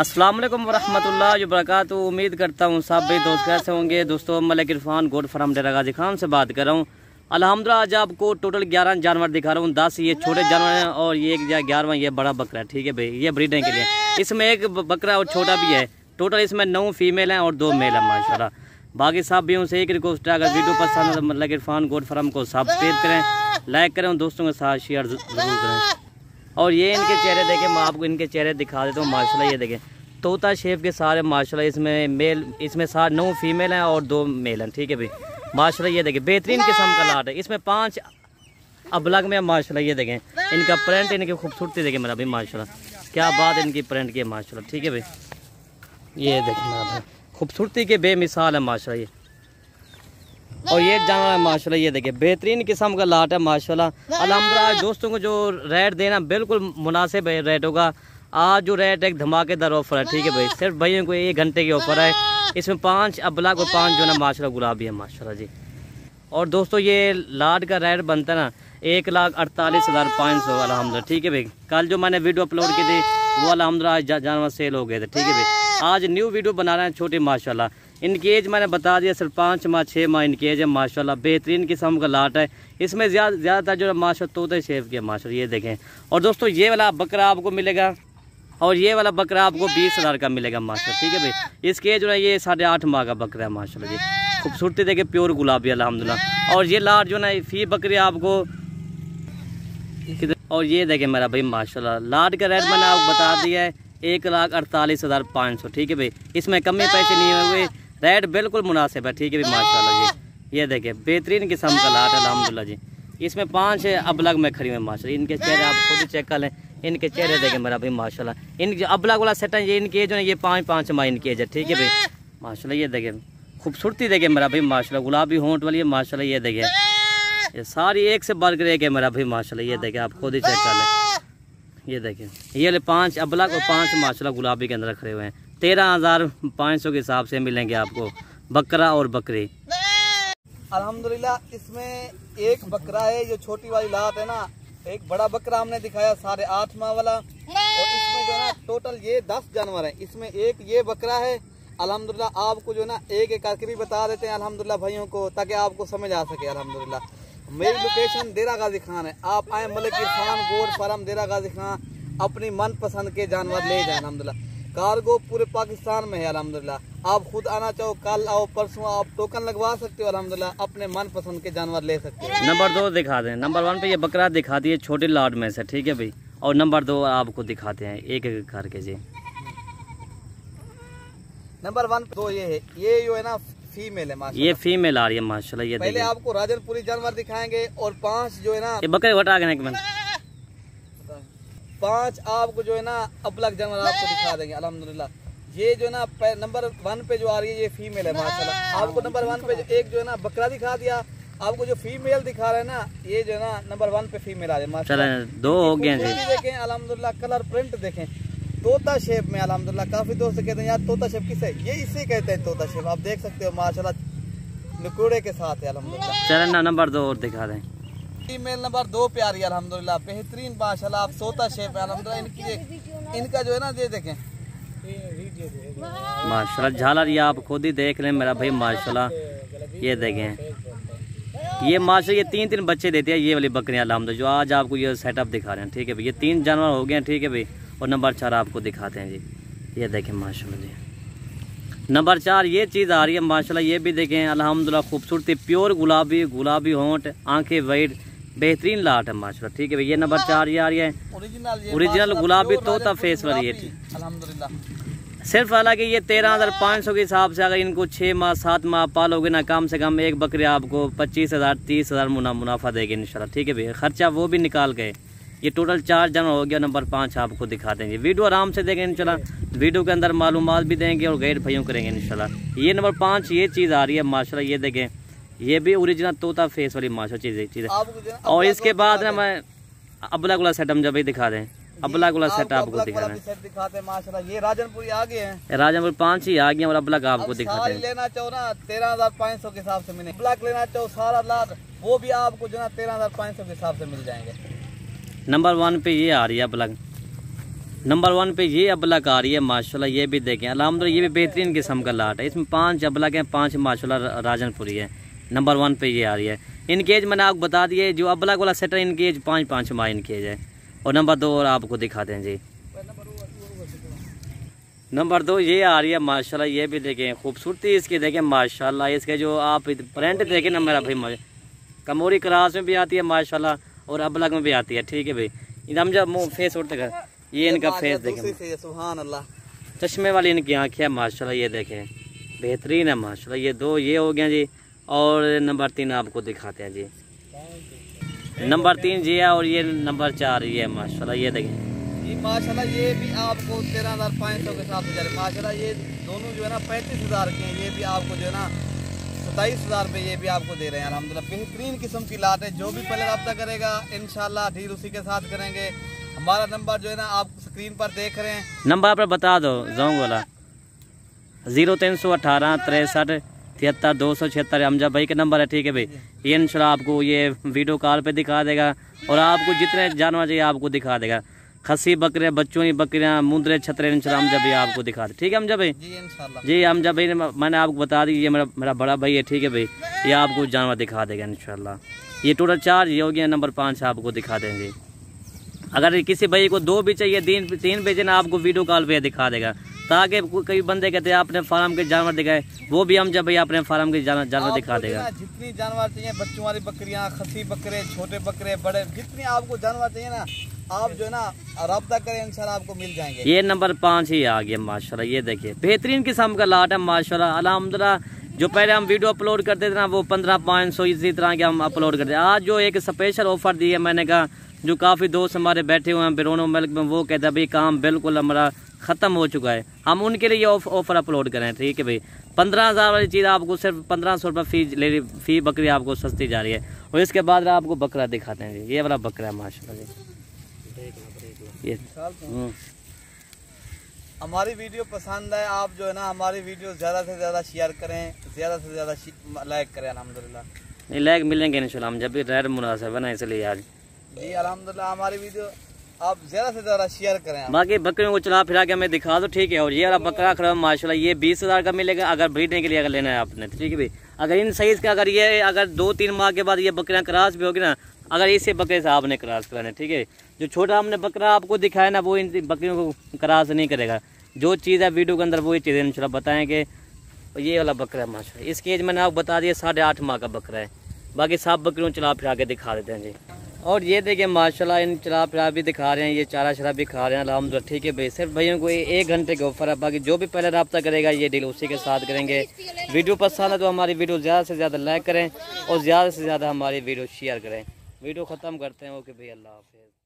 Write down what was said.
अस्सलाम वालेकुम वरहमतुल्लाहि वबरकातुहू। उम्मीद करता हूँ सब भाई दोस्त कैसे होंगे। दोस्तों मलिक इरफान गोट फार्म डेरा गाजी खान से बात कर रहा हूँ। अल्हम्दुलिल्लाह आज आपको टोटल 11 जानवर दिखा रहा हूँ। 10 ये छोटे जानवर हैं और ये 11वां ये बड़ा बकरा है। ठीक है भाई, ये ब्रीडिंग के लिए इसमें एक बकरा और छोटा भी है। टोटल इसमें 9 फीमेल हैं और 2 मेल हैं माशाल्लाह। बाकी सब भी उनसे एक रिक्वेस्ट है, अगर वीडियो पसंद है तो मलिक इरफान गोट फार्म को सब्सक्राइब करें, लाइक करें, दोस्तों के साथ शेयर जरूर करें। और ये इनके चेहरे देखें, मैं आपको इनके चेहरे दिखा देता हूँ माशाल्लाह। ये देखें तोता शेप के सारे माशाल्लाह। इसमें मेल, इसमें 9 फीमेल हैं और 2 मेल हैं। ठीक है भाई माशाल्लाह। ये देखें बेहतरीन किस्म का लाट है। इसमें 5 अबलग में माशाल्लाह। ये देखें इनका प्रिंट, इनकी खूबसूरती देखें मेरा भाई माशाल्लाह। क्या बात है इनकी प्रिंट की माशाल्लाह। ठीक है भाई, ये देखें मेरा भाई खूबसूरती के बेमिसाल है माशाल्लाह ये। और ये जानवर है माशाल्लाह। ये देखिए बेहतरीन किस्म का लाट है माशाल्लाह। अल्हम्दुलिल्लाह दोस्तों को जो रेट देना बिल्कुल मुनासिब है रेट होगा। आज जो रेट एक धमाकेदार ऑफर है। ठीक है भाई, सिर्फ भाइयों को 1 घंटे की ऑफर है। इसमें 5 अबलग और 5 जो है ना माशाल्लाह गुलाबी है माशाल्लाह जी। और दोस्तों ये लाट का रेट बनता है ना 1,48,500 अल्हम्दुलिल्लाह। ठीक है भाई, कल जो मैंने वीडियो अपलोड की थी वो अल्हम्दुलिल्लाह जानवर सेल हो गए थे। ठीक है भाई, आज न्यू वीडियो बना रहे हैं छोटी माशाल्लाह। इनकी एज मैंने बता दिया सिर्फ 5 माह 6 माह इनकी एज है माशाल्लाह। बेहतरीन किस्म का लाट है। इसमें ज़्यादातर जो है माशाल्लाह तोते शेफ की है माशाल्लाह। ये देखें। और दोस्तों ये वाला बकरा आपको मिलेगा और ये वाला बकरा आपको 20,000 का मिलेगा माशाल्लाह। ठीक है भाई, इसकी एज जो है ये 8.5 माह का बकरा है माशाल्लाह जी। खूबसूरती देखे प्योर गुलाबी अल्हम्दुलिल्लाह। और ये लाट जो है फी बकरी आपको, और ये देखें मेरा भाई माशाल्लाह लाट का रेट मैंने आपको बता दिया है 1,48,500। ठीक है भाई, इसमें कमी पैसे नहीं हुए, रेट बिल्कुल मुनासिब है। ठीक है भाई माशाल्लाह जी। ये देखिए बेहतरीन किस्म का लाट है अल्हम्दुलिल्लाह जी। इसमें 5 अबलग में खड़ी हुए माशाल्लाह। इनके चेहरे आप खुद चेक कर लें, इनके चेहरे देखें मेरा भाई माशाल्लाह। इनके अबलग वाला सेट है ये, इनकी एज है ये 5 माह इनकी एज है। ठीक है भाई माशाल्लाह। ये देखें खूबसूरती देखें मेरा भाई माशाल्लाह, गुलाबी होंठ वाली है माशाल्लाह। ये देखें ये सारी एक से बढ़कर एक है मेरा भाई माशाल्लाह। ये देखें आप खुद ही चेक कर लें। ये देखें ये 5 अबलग और 5 माशाल्लाह गुलाबी के अंदर खड़े हुए हैं। 13,500 के हिसाब से मिलेंगे आपको बकरा और बकरी अल्हम्दुलिल्लाह। इसमें एक बकरा है, जो छोटी वाली लाट है ना, एक बड़ा बकरा हमने दिखाया 8.5 माह वाला। और इसमें जो है ना टोटल ये 10 जानवर है। इसमें एक ये बकरा है अल्हम्दुलिल्लाह। आपको जो है ना एक एक करके भी बता देते हैं अल्हम्दुलिल्लाह भाइयों को, ताकि आपको समझ आ सके अल्हम्दुलिल्लाह। मेरी लोकेशन डेरा गाजी खान है। आप आए मलिक इरफान गोट फार्म डेरा गाजी खान, अपनी मनपसंद के जानवर ले जाए अल्हम्दुलिल्लाह। कार्गो पूरे पाकिस्तान में है अल्हम्दुलिल्लाह। आप खुद आना चाहो कल आओ परसों, आप टोकन लगवा सकते हो अल्हम्दुलिल्लाह। अपने मनपसंद के जानवर ले सकते हो। नंबर 2 दिखा दें। नंबर 1 पे ये बकरा दिखा दिए छोटे लाट में से। ठीक है भाई, और नंबर 2 आपको दिखाते हैं एक एक करके जी। नंबर 1 तो ये है, ये जो है ना फीमेल है माशाल्लाह। ये फीमेल आ रही है माशाल्लाह। ये पहले आपको राजनपुरी जानवर दिखाएंगे और 5 जो है ना ये बकरे हटा के एक मिनट 5 आपको जो है ना अबलग जानवर आपको दिखा देंगे अल्हम्दुलिल्लाह। ये जो है ना नंबर 1 पे जो आ रही है ये फीमेल है माशाल्लाह। आपको नंबर 1 पे एक जो है ना बकरा दिखा दिया। आपको जो फीमेल दिखा रहे हैं ना, ये जो है ना नंबर 1 पे फीमेल आ रही है माशाल्लाह। 2 हो गए जी। देखें अल्हम्दुलिल्लाह, कलर प्रिंट देखें तोता शेप में अल्हम्दुलिल्लाह। काफी दोस्त कहते हैं यार तोता शेप किसे, ये इसे कहते हैं तोता शेप। आप देख सकते हो माशाल्लाह निकुड़े के साथ है अल्हम्दुलिल्लाह। चलें ना नंबर 2 और दिखा दें। फीमेल नंबर 2 पे आ रही है अल्हम्दुलिल्लाह। बेहतरीन माशाल्लाह, आप तोता शेप है अल्हम्दुलिल्लाह। इनका जो है ना ये देखें माशाल्लाह झालर, ये आप खुद ही देख लें मेरा भाई माशाल्लाह। ये देखें ये माशाल्लाह ये 3 बच्चे देते हैं ये वाली बकरियां अल्हम्दुलिल्लाह, जो आज आपको ये सेटअप दिखा रहे हैं। ठीक है भाई, ये 3 जानवर हो गए हैं। ठीक है भाई, और नंबर 4 आपको दिखाते हैं जी। ये देखें माशाल्लाह जी। नंबर 4 ये चीज़ आ रही है माशाल्लाह। ये भी देखें अल्हम्दुलिल्लाह खूबसूरती प्योर गुलाबी होंठ, आंखें वाइट, बेहतरीन लाट है माशाल्लाह। ठीक है भाई, ये नंबर 4 ये आ रही है ओरिजिनल गुलाबी तोता फेस वाली है अल्हम्दुलिल्लाह। सिर्फ हालांकि ये 13,500 के हिसाब से अगर इनको 6 माह 7 माह पालोगे ना, कम से कम एक बकरी आपको 25,000 30,000 मुनाफा देगी इंशाल्लाह। ठीक है भाई, खर्चा वो भी निकाल गए। ये टोटल 4 जानवर हो गया। नंबर 5 आपको दिखा देंगे। वीडियो आराम से देखें इंशाल्लाह। वीडियो के अंदर मालूमात भी देंगे और गाइड भाइयों करेंगे इंशाल्लाह। ये नंबर 5 ये चीज़ आ रही है माशाल्लाह। ये देखें ये भी ओरिजिनल तोता फेस वाली माशाल्लाह चीज़ है। और इसके बाद ना मैं अबला गुला सेट हम जब भी दिखा दें, अबला गुला सेट आपको दिखा रहे हैं। दिखाते हैं माशाल्लाह। ये राजनपुरी आ गए हैं, राजनपुर 5 ही आ गए और अबला आपको दिखाते हैं। लेना चाहो ना 13,500 के हिसाब से मिले। ब्लैक लेना चाहो सारा लाट, वो भी आपको जो ना 13,500 के हिसाब से मिल जाएंगे। नंबर 1 पे ये आ रही है ब्लैक। नंबर 1 पे ये अबलक आ रही है माशाल्लाह, ये भी देखें अल्हम्दुलिल्लाह, ये भी बेहतरीन किस्म का लाट है। इसमें 5 अबलक हैं, 5 माशाल्लाह राजनपुरी है। नंबर 1 पे ये आ रही है। इनकी एज मैंने आपको बता दिए, जो अबलक वाला सेट है इनकी एज 5 माह इनकी एज है। और नंबर 2 और आपको दिखाते हैं जी। नंबर 2 ये आ रही है माशाल्लाह, ये भी देखें खूबसूरती इसकी देखें माशाल्लाह। इसके जो आप प्रिंट देखें ना मेरा भाई, कमोरी क्रास में भी आती है माशाल्लाह और अबलक में भी आती है। ठीक है भाई, हम जब मुँह फेस उड़ते कर, ये इनका फेस देखें, सुभान अल्लाह, चश्मे वाली इनकी आँखें है माशाल्लाह, ये देखें बेहतरीन है माशाल्लाह। ये 2 ये हो गया जी। और नंबर 3 आपको दिखाते हैं जी। नंबर 3 जी है और ये नंबर 4 ये है माशाल्लाह, ये देखें जी माशाल्लाह। ये भी आपको 13,500 के साथ हो माशाल्लाह। ये दोनों जो है ना 35,000 के हैं। ये भी आपको जो है ना 27,000 रुपये ये भी आपको दे रहे हैं अल्हम्दुलिल्लाह। बेहतरीन किस्म की लाट है। जो भी पहले रब्ता करेगा इंशाल्लाह डील उसी के साथ करेंगे। हमारा नंबर जो है ना आप स्क्रीन पर देख रहे हैं, नंबर पर बता दो जोंग वाला 0318 63 73 276 अमजद भाई का नंबर है। ठीक है भाई, ये इंशाल्लाह आपको ये वीडियो कॉल पे दिखा देगा और आपको जितने जानवर चाहिए आपको दिखा देगा। खस्सी बकरे, बच्चों की बकरियां, मुंदरे, छतरे इंशाल्लाह अमजद भाई आपको दिखा दे। ठीक है अमजद भाई जी इंशाल्लाह। जी अमजद भाई मैंने आपको बता दी, ये मेरा बड़ा भाई है। ठीक है भाई, ये आपको जानवर दिखा देगा इंशाल्लाह। ये टोटल 4 ये हो गया। नंबर 5 आपको दिखा देंगे। अगर किसी भाई को 2 भी चाहिए, 3 भी चाहिए, आपको वीडियो कॉल पे दिखा देगा, ताकि कई बंदे कहते हैं आपने फार्म के जानवर दिखाए, वो भी हम जब भाई अपने फार्म के जानवर दिखा देगा। जितनी जानवर चाहिए, बच्चों वाली बकरियां, खस्सी बकरे, छोटे बकरे, बड़े, जितनी आपको जानवर चाहिए ना, आप जो है ना रब्ता करें इंशाल्लाह आपको मिल जाएंगे। ये नंबर 5 ही आ गया माशाल्लाह। ये देखिए बेहतरीन किस्म का लाट है माशाल्लाह अल्हम्दुलिल्लाह। जो पहले हम वीडियो अपलोड करते थे ना वो 15,500 इसी तरह के हम अपलोड करते। आज जो एक स्पेशल ऑफर दी है, मैंने कहा जो काफ़ी दोस्त हमारे बैठे हुए हैं बिरोनो मिल्क में, वो कहते हैं भाई काम बिल्कुल हमारा ख़त्म हो चुका है, हम उनके लिए ऑफर अपलोड करें। ठीक है भाई, 15,000 वाली चीज़ आपको सिर्फ 1500 रुपये फ़ी बकरी आपको सस्ती जा रही है। और इसके बाद आपको बकरा दिखाते हैं जी। ये वाला बकरा है माशाल्लाह जी। ये हमारी वीडियो पसंद है, आप जो है ना हमारी वीडियो ज़्यादा से ज़्यादा शेयर करें, ज़्यादा से ज़्यादा लाइक करें अल्हम्दुलिल्लाह। नहीं लाइक मिलेंगे इंशाल्लाह, हम जब भी गैर मुनासिब है ना इसलिए आज जी अल्हम्दुलिल्लाह हमारी वीडियो आप ज़्यादा से ज़्यादा शेयर करें। बाकी बकरियों को चला फिरा के हमें दिखा दो। ठीक है, और ये वाला बकरा खड़ा माशाल्लाह, ये 20,000 का मिलेगा अगर ब्रीडने के लिए अगर लेना है आपने। ठीक है भाई, अगर इन साइज़ का अगर 2-3 माह के बाद ये बकरियाँ क्रॉस भी होगी ना, अगर इसे बकरे से आपने क्रॉस कराना। ठीक है, जो छोटा हमने बकरा आपको दिखाया ना वो इन बकरियों को क्रॉस नहीं करेगा। जो चीज़ है वीडियो के अंदर वही चीज़ें इंशाल्लाह बताएंगे। ये वाला बकरा है माशाल्लाह, इसकी एज मैंने आपको बता दिया 8.5 माह का बकरा है। बाकी सब बकरियों चला फिरा के दिखा देते हैं जी। और ये देखिए माशाल्लाह इन चला फिरा भी दिखा रहे हैं, ये चारा शराब भी खा रहे हैं अल्हम्दुलिल्लाह। ठीक है भाई, सिर्फ भैया को 1 घंटे का ऑफर है। बाकी जो भी पहले रब्ता करेगा ये डील उसी के साथ करेंगे। वीडियो पसंद है तो हमारी वीडियो ज़्यादा से ज़्यादा लाइक करें और ज़्यादा से ज़्यादा हमारी वीडियो शेयर करें। वीडियो ख़त्म करते हैं। ओके भाई, अल्लाह हाफ़िज़।